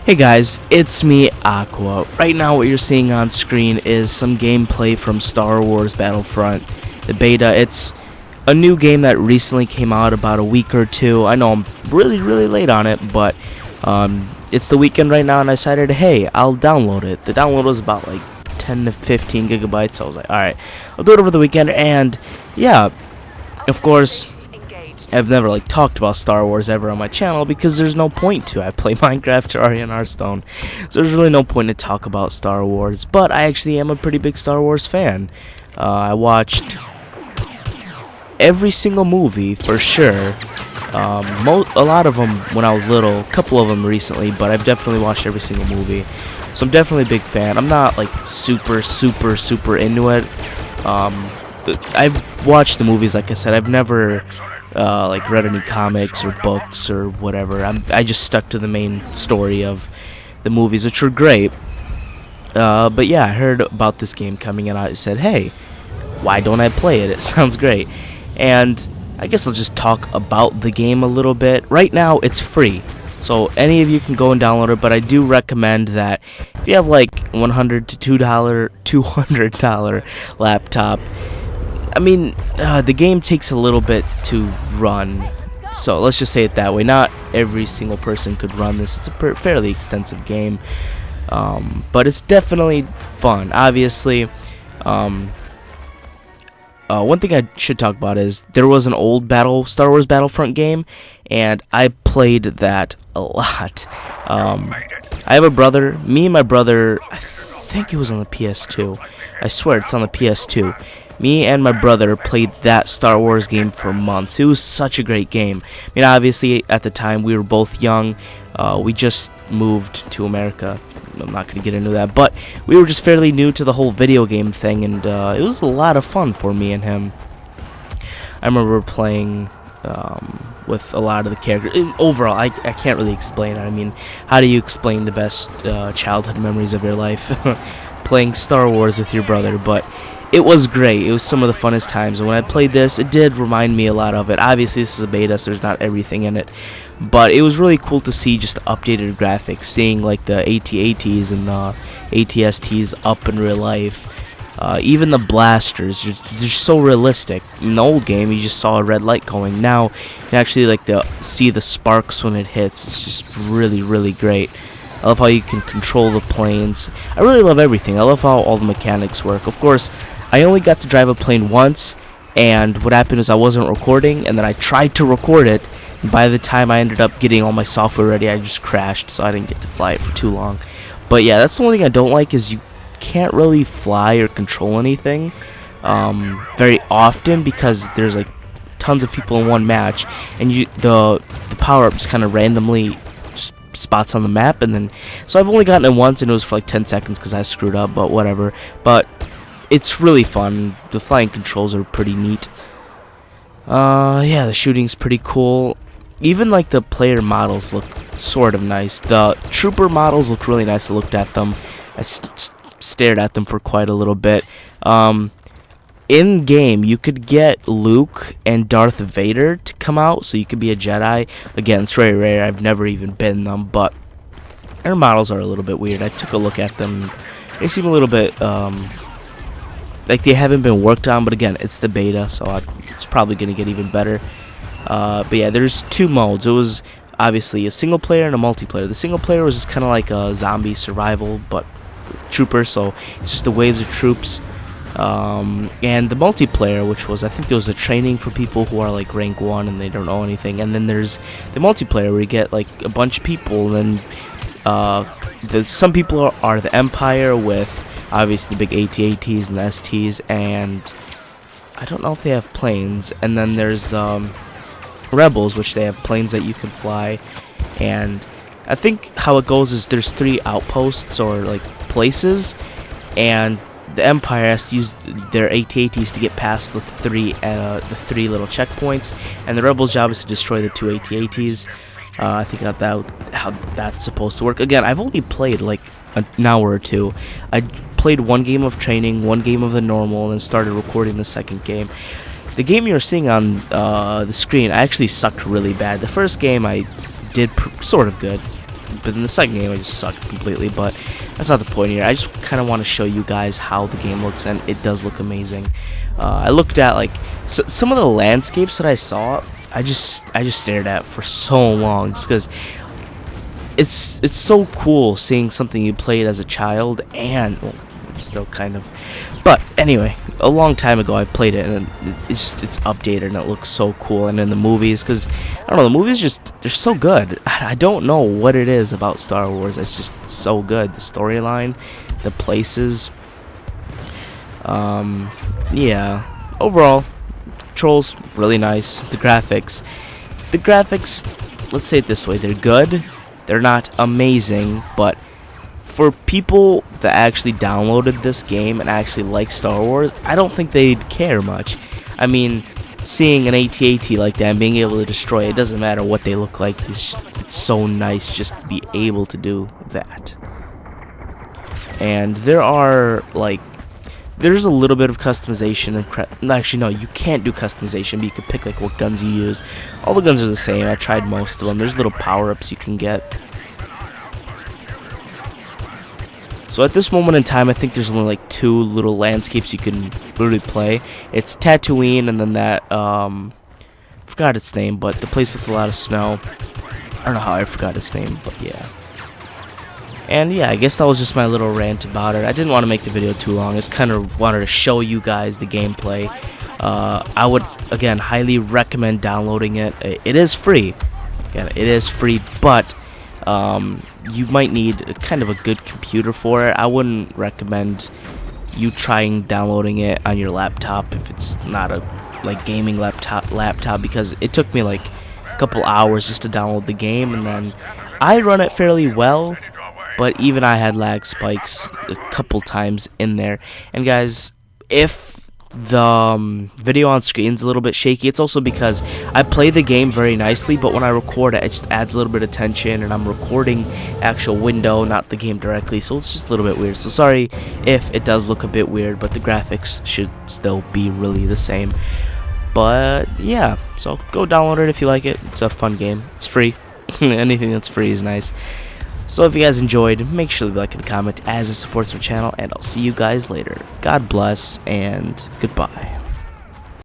Hey guys, it's me, Aqua. Right now what you're seeing on screen is some gameplay from Star Wars Battlefront, the beta. It's a new game that recently came out about a week or two. I know I'm really late on it, but it's the weekend right now and I decided, hey, I'll download it. The download was about like 10 to 15 gigabytes, so I was like, alright, I'll do it over the weekend. And yeah, of course, I've never talked about Star Wars ever on my channel because there's no point to. I play Minecraft, Terraria, and Hearthstone, so there's really no point to talk about Star Wars. But I actually am a pretty big Star Wars fan. I watched every single movie for sure. A lot of them when I was little, a couple of them recently, but I've definitely watched every single movie. So I'm definitely a big fan. I'm not like super into it. I've watched the movies, like I said. I've never read any comics or books or whatever. I just stuck to the main story of the movies, which were great. But yeah, I heard about this game coming and I said, hey, why don't I play it? It sounds great. And I guess I'll just talk about the game a little bit. Right now, it's free, so any of you can go and download it, but I do recommend that if you have like $100 to $200 laptop, I mean, the game takes a little bit to run, so let's just say it that way. Not every single person could run this. It's a fairly extensive game, but it's definitely fun. Obviously, one thing I should talk about is there was an old Star Wars Battlefront game, and I played that a lot. I have a brother. Me and my brother, I think it was on the PS2. I swear it's on the PS2. Me and my brother played that Star Wars game for months. It was such a great game. I mean, obviously, at the time, we were both young. We just moved to America. I'm not going to get into that. But we were just fairly new to the whole video game thing, and it was a lot of fun for me and him. I remember playing with a lot of the characters. Overall, I can't really explain it. I mean, how do you explain the best childhood memories of your life? Playing Star Wars with your brother, but it was great. It was some of the funnest times. And when I played this, it did remind me a lot of it. Obviously, this is a beta, so there's not everything in it. But it was really cool to see just the updated graphics, seeing like the AT-ATs and the AT-STs up in real life. Even the blasters, they're so realistic. In the old game, you just saw a red light going. Now, you can actually see the sparks when it hits. It's just really great. I love how you can control the planes. I really love everything. I love how all the mechanics work. Of course, I only got to drive a plane once, and what happened is I wasn't recording, and then I tried to record it, and by the time I ended up getting all my software ready, I just crashed, so I didn't get to fly it for too long. But yeah, that's the only thing I don't like, is you can't really fly or control anything very often, because there's like tons of people in one match, and the power-up just kind of randomly spots on the map, and then so I've only gotten it once, and it was for like 10 seconds because I screwed up, but whatever. But it's really fun. The flying controls are pretty neat. Yeah, the shooting's pretty cool. Even like the player models look sort of nice. The trooper models look really nice. I looked at them. I stared at them for quite a little bit. In game, you could get Luke and Darth Vader to come out, so you could be a Jedi. Again, it's very rare. I've never even been them, but their models are a little bit weird. I took a look at them. They seem a little bit like they haven't been worked on, but again, it's the beta, so it's probably going to get even better. But yeah, there's two modes. It was obviously a single player and a multiplayer. The single player was just kind of like a zombie survival, but troopers, so it's just the waves of troops. And the multiplayer, which was, I think there was a training for people who are like rank 1 and they don't know anything, and then there's the multiplayer where you get like a bunch of people, and then some people are the Empire with obviously the big AT-ATs and the STs, and I don't know if they have planes. And then there's the Rebels, which they have planes that you can fly. And I think how it goes is there's 3 outposts or like places, and the Empire has to use their AT-ATs to get past the three little checkpoints, and the Rebels' job is to destroy the 2 AT-ATs. I think how that's supposed to work. Again, I've only played like an hour or two. I played one game of training, one game of the normal, and then started recording the second game. The game you're seeing on the screen, I actually sucked really bad. The first game I did sort of good. But in the second game, I just sucked completely. But that's not the point here. I just kind of want to show you guys how the game looks, and it does look amazing. I looked at like some of the landscapes that I saw. I just stared at for so long, just because it's so cool seeing something you played as a child, and well, still kind of. But anyway, a long time ago I played it, and it's updated and it looks so cool. And in the movies, because I don't know, the movies they're so good. I don't know what it is about Star Wars. It's just so good. The storyline, the places. Yeah. Overall, Trolls really nice. The graphics, let's say it this way, they're good. They're not amazing, but for people that actually downloaded this game and actually like Star Wars, I don't think they'd care much. I mean, seeing an AT-AT like that and being able to destroy it, doesn't matter what they look like. It's so nice just to be able to do that. And there's a little bit of customization. Actually, no, you can't do customization, but you can pick like what guns you use. All the guns are the same. I tried most of them. There's little power-ups you can get. So at this moment in time, I think there's only like 2 little landscapes you can literally play. It's Tatooine, and then that forgot its name, but the place with a lot of snow. I don't know how I forgot its name, but yeah. And yeah, I guess that was just my little rant about it. I didn't want to make the video too long. I just kind of wanted to show you guys the gameplay. I would, again, highly recommend downloading it. It is free. Again, it is free, but you might need kind of a good computer for it. I wouldn't recommend you trying downloading it on your laptop if it's not a gaming laptop, because it took me like a couple hours just to download the game, and then I run it fairly well. But even I had lag spikes a couple times in there. And guys, if the video on screen is a little bit shaky, it's also because I play the game very nicely, but when I record it, it just adds a little bit of tension, and I'm recording actual window, not the game directly, so it's just a little bit weird. So sorry if it does look a bit weird, but the graphics should still be really the same. But yeah, so go download it if you like it. It's a fun game. It's free. Anything that's free is nice. So if you guys enjoyed, make sure to like and comment as it supports our channel, and I'll see you guys later. God bless, and goodbye.